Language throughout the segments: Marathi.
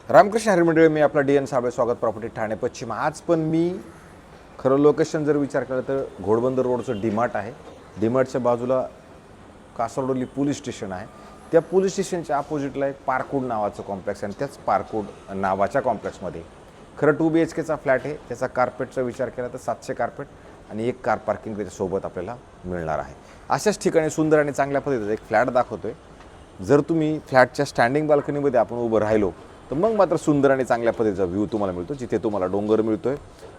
रामकृष्ण हरी मंडळी, मी आपला डी एन साबळे, स्वागत प्रॉपर्टी ठाणे पश्चिम. आज पण मी खरं लोकेशन जर विचार केला तर घोडबंदर रोडचं डीमार्ट आहे. डीमार्टच्या बाजूला कासरडोली पोलीस स्टेशन आहे. त्या पोलीस स्टेशनच्या अपोजिटला एक पार्कवूड नावाचं कॉम्प्लेक्स आहे आणि त्याच पार्कवूड नावाच्या कॉम्प्लेक्समध्ये खरं 2 BHKचा फ्लॅट आहे. त्याचा कार्पेटचा विचार केला तर 700 कार्पेट आणि एक कार पार्किंग त्याच्यासोबत आपल्याला मिळणार आहे. अशाच ठिकाणी सुंदर आणि चांगल्या पद्धतीचा एक फ्लॅट दाखवतो आहे. जर तुम्ही फ्लॅटच्या स्टँडिंग बाल्कनीमध्ये आपण उभं राहिलो तर मग मात्र सुंदर आणि चांगल्या पद्धतीचा व्ह्यू तुम्हाला मिळतो, जिथे तुम्हाला डोंगर मिळतो आहे.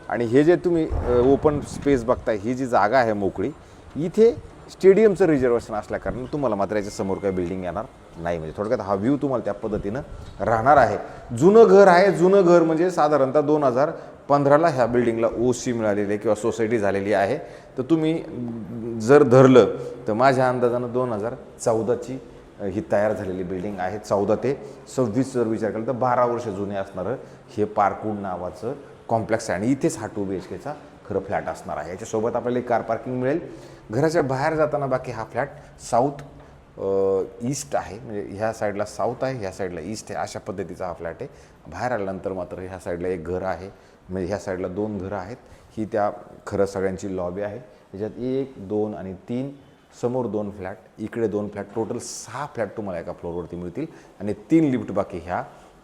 आणि हे जे तुम्ही ओपन स्पेस बघताय, ही जी जागा आहे मोकळी, इथे स्टेडियमचं रिझर्वेशन असल्याकारणे तुम्हाला मात्र याच्यासमोर काही बिल्डिंग येणार नाही. म्हणजे थोडक्यात हा व्ह्यू तुम्हाला त्या पद्धतीनं राहणार आहे. जुनं घर आहे. जुनं घर म्हणजे साधारणतः 2015ला ह्या बिल्डिंगला OC मिळालेली आहे किंवा सोसायटी झालेली आहे. तर तुम्ही जर धरलं तर माझ्या अंदाजानं 2014ची ही तयार झालेली बिल्डिंग आहे. 14 ते 26 जर विचार केला तर 12 वर्ष जुने असणारं हे पार्कवूड नावाचं कॉम्प्लेक्स आहे. आणि इथेच हा 2 BHKचा खरं फ्लॅट असणार आहे. याच्यासोबत आपल्याला एक कार पार्किंग मिळेल. घराच्या बाहेर जाताना बाकी हा फ्लॅट साऊथ ईस्ट आहे. म्हणजे ह्या साईडला साऊथ आहे, ह्या साईडला ईस्ट आहे. अशा पद्धतीचा हा फ्लॅट आहे. बाहेर आल्यानंतर मात्र ह्या साईडला एक घर आहे. म्हणजे ह्या साईडला 2 घरं आहेत. ही त्या खरं सगळ्यांची लॉबी आहे. त्याच्यात 1, 2 आणि 3 समोर 2 फ्लॅट, इकडे 2 फ्लॅट, टोटल 6 फ्लॅट तुम्हाला एका फ्लोअरवरती मिळतील आणि 3 लिफ्ट बाकी ह्या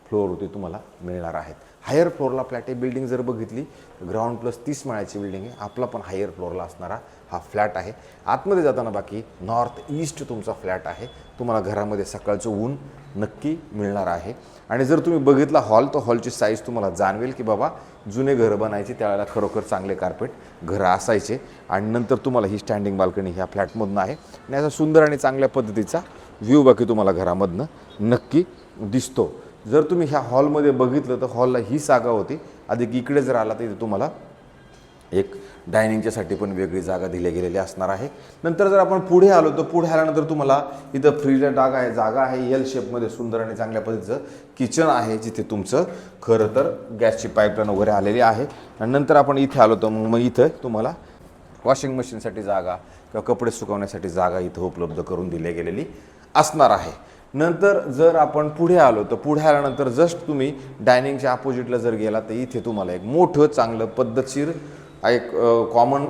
फ्लोअरवरती तुम्हाला मिळणार आहेत. हायर फ्लोअरला फ्लॅट आहे. बिल्डिंग जर बघितली ग्राउंड प्लस 30 माळ्याची बिल्डिंग आहे. आपला पण हायर फ्लोअरला असणारा हा फ्लॅट आहे. आतमध्ये जाताना बाकी नॉर्थ ईस्ट तुमचा फ्लॅट आहे. तुम्हाला घरामध्ये सकाळचं ऊन नक्की मिळणार आहे. आणि जर तुम्ही बघितला हॉल, तर हॉलची साईज तुम्हाला जाणवेल की बाबा जुने घरं बनायची त्यावेळेला खरोखर चांगले कार्पेट घरं असायचे. आणि नंतर तुम्हाला ही स्टँडिंग बाल्कनी ह्या फ्लॅटमधनं आहे आणि याचा सुंदर आणि चांगल्या पद्धतीचा व्ह्यू बाकी तुम्हाला घरामधनं नक्की दिसतो. जर तुम्ही ह्या हॉलमध्ये बघितलं तर हॉलला ही जागा होती. अधिक इकडे जर आला तर इथे तुम्हाला एक डायनिंगच्यासाठी पण वेगळी जागा दिली गेलेली असणार आहे. नंतर जर आपण पुढे आलो तर पुढे आल्यानंतर तुम्हाला इथं फ्रीजर जागा आहे. एल शेपमध्ये सुंदर आणि चांगल्या पद्धतीचं किचन आहे, जिथे तुमचं खरं तर गॅसची पाईपलाईन वगैरे आलेली आहे. आणि नंतर आपण इथे आलो तर मग इथं तुम्हाला वॉशिंग मशीनसाठी जागा किंवा कपडे सुकवण्यासाठी जागा इथं उपलब्ध करून दिली गेलेली असणार आहे. नंतर जर आपण पुढे आलो तर पुढे आल्यानंतर जस्ट तुम्ही डायनिंगच्या अपोजिटला जर गेला तर इथे तुम्हाला एक मोठं चांगलं पद्धतशीर एक कॉमन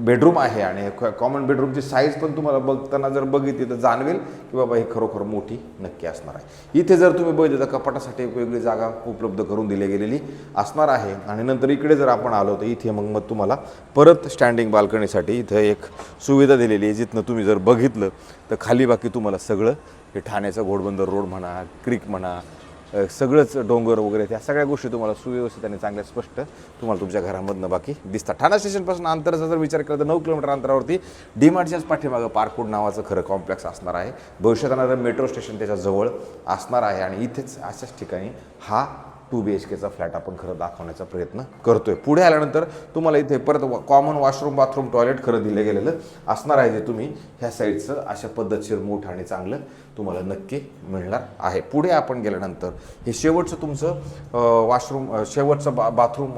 बेडरूम आहे. आणि कॉमन बेडरूमची साईज पण तुम्हाला बघताना जर बघितली तर जाणवेल की बाबा ही खरोखर मोठी नक्की असणार आहे. इथे जर तुम्ही बघितलं तर कपाटासाठी एक वेगळी जागा उपलब्ध करून दिली गेलेली असणार आहे. आणि नंतर इकडे जर आपण आलो तर इथे मग तुम्हाला परत स्टँडिंग बाल्कनीसाठी इथं एक सुविधा दिलेली आहे, जिथनं तुम्ही जर बघितलं तर खाली बाकी तुम्हाला सगळं हे ठाण्याचं घोडबंदर रोड म्हणा, क्रिक म्हणा, सगळंच डोंगर वगैरे त्या सगळ्या गोष्टी तुम्हाला सुव्यवस्थित आणि चांगल्या स्पष्ट तुम्हाला तुमच्या घरामधनं बाकी दिसतात. ठाणा स्टेशनपासून अंतराचा जर विचार केला तर 9 किलोमीटर अंतरावरती डीमार्टच्याच पाठीमागं पार्कवूड नावाचं खरं कॉम्प्लेक्स असणार आहे. भविष्यात येणारं मेट्रो स्टेशन त्याच्या जवळ असणार आहे. आणि इथेच अशाच ठिकाणी हा 2 BHKचा फ्लॅट आपण खरं दाखवण्याचा प्रयत्न करतोय. पुढे आल्यानंतर तुम्हाला इथे परत कॉमन वॉशरूम, बाथरूम, टॉयलेट खरं दिलं गेलेलं असणार आहे, जे तुम्ही ह्या साईडचं अशा पद्धतशीर मोठं आणि चांगलं तुम्हाला नक्की मिळणार आहे. पुढे आपण गेल्यानंतर हे शेवटचं तुमचं वॉशरूम, शेवटचं बाथरूम,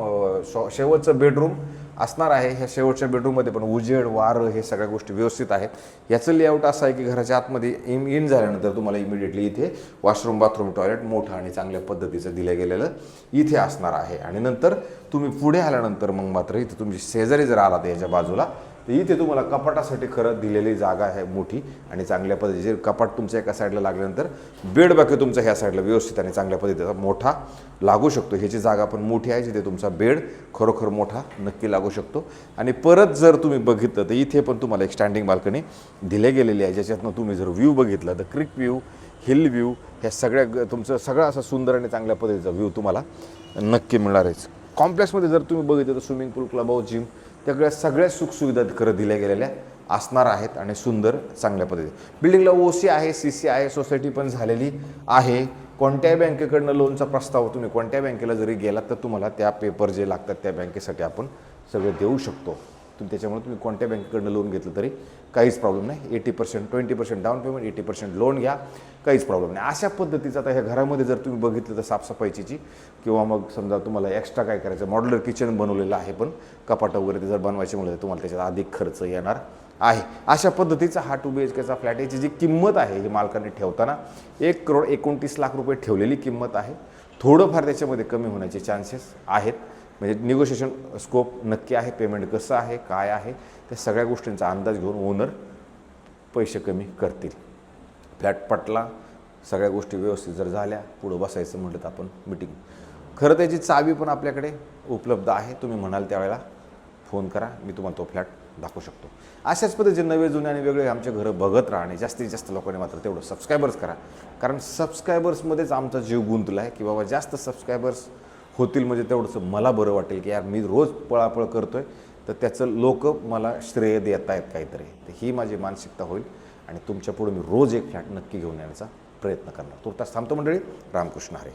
शेवटचं बेडरूम असणार आहे. ह्या शेवटच्या बेडरूममध्ये पण उजेड, वारं हे सगळ्या गोष्टी व्यवस्थित आहेत. याचं लेआउट असं आहे की घराच्या आतमध्ये इन झाल्यानंतर तुम्हाला इमिडिएटली इथे वॉशरूम, बाथरूम, टॉयलेट मोठं आणि चांगल्या पद्धतीचं दिलं गेलेलं इथे असणार आहे. आणि नंतर तुम्ही पुढे आल्यानंतर मग मात्र इथे तुमची शेजारी जर आला तर याच्या बाजूला तर इथे तुम्हाला कपाटासाठी खरं दिलेली जागा आहे मोठी आणि चांगल्या पद्धतीचे. कपाट तुमच्या एका साईडला लागल्यानंतर बेड बाकी तुमचा ह्या साईडला व्यवस्थित आणि चांगल्या पद्धतीचा मोठा लागू शकतो. ह्याची जागा पण मोठी आहे, जिथे तुमचा बेड खरोखर मोठा नक्की लागू शकतो. आणि परत जर तुम्ही बघितलं तर इथे पण तुम्हाला एक स्टँडिंग बाल्कनी दिले गेलेली आहे, ज्याच्यातनं तुम्ही जर व्ह्यू बघितला तर क्रिक व्ह्यू, हिल व्ह्यू ह्या सगळ्या तुमचं सगळं असं सुंदर आणि चांगल्या पद्धतीचा व्ह्यू तुम्हाला नक्की मिळणार आहे. कॉम्प्लेक्समध्ये जर तुम्ही बघितलं तर स्विमिंग पूल, क्लब हाऊस, जिम सगळ्या सुखसुविधा खरं दिल्या गेलेल्या असणार आहेत. आणि सुंदर चांगल्या पद्धतीने बिल्डिंगला OC आहे, CC आहे, सोसायटी पण झालेली आहे. कोणत्याही बँकेकडनं लोनचा प्रस्ताव तुम्ही कोणत्या बँकेला जरी गेलात तर तुम्हाला त्या पेपर जे लागतात त्या बँकेसाठी आपण सगळे देऊ शकतो. त्याच्यामुळे तुम्ही कोणत्या बँकेकडनं लोन घेतलं तरी काहीच प्रॉब्लेम नाही. 80%, 20% डाऊन पेमेंट, 80% लोन घ्या, काहीच प्रॉब्लेम नाही. अशा पद्धतीचं आता ह्या घरामध्ये जर तुम्ही बघितलं तर साफसफाईची किंवा मग समजा तुम्हाला एक्स्ट्रा काय करायचं, मॉड्युलर किचन बनवलेलं आहे, पण कपाटं वगैरे ते जर बनवायचे म्हणलं तर तुम्हाला त्याच्यात अधिक खर्च येणार आहे. अशा पद्धतीचा हा 2 BHKचा फ्लॅट याची जी किंमत आहे ही मालकाने ठेवताना 1,29,00,000 रुपये ठेवलेली किंमत आहे. थोडंफार त्याच्यामध्ये कमी होण्याचे चान्सेस आहेत. म्हणजे निगोशिएशन स्कोप नक्की आहे. पेमेंट कसं आहे, काय आहे, त्या सगळ्या गोष्टींचा अंदाज घेऊन ओनर पैसे कमी करतील. फ्लॅट पटला, सगळ्या गोष्टी व्यवस्थित जर झाल्या, पुढं बसायचं म्हटलं तर आपण मिटिंग. खरं त्याची चावी पण आपल्याकडे उपलब्ध आहे. तुम्ही म्हणाल त्यावेळेला फोन करा, मी तुम्हाला तो फ्लॅट दाखवू शकतो. अशाच पद्धतीचे नवे जुने आणि वेगळे आमचे घरं बघत राहणे. जास्तीत जास्त लोकांनी मात्र तेवढं सबस्क्रायबर्स करा, कारण सबस्क्रायबर्समध्येच आमचा जीव गुंतला आहे की बाबा जास्त सबस्क्रायबर्स होतील म्हणजे तेवढंसं मला बरं वाटेल की यार मी रोज पळापळ करतो आहे तर त्याचं लोक मला श्रेय देत आहेत काहीतरी. तर ही माझी मानसिकता होईल आणि तुमच्या पुढे मी रोज एक फ्लॅट नक्की घेऊन येण्याचा प्रयत्न करणार. तुर्तास थांबतो मंडळी. रामकृष्ण हरी.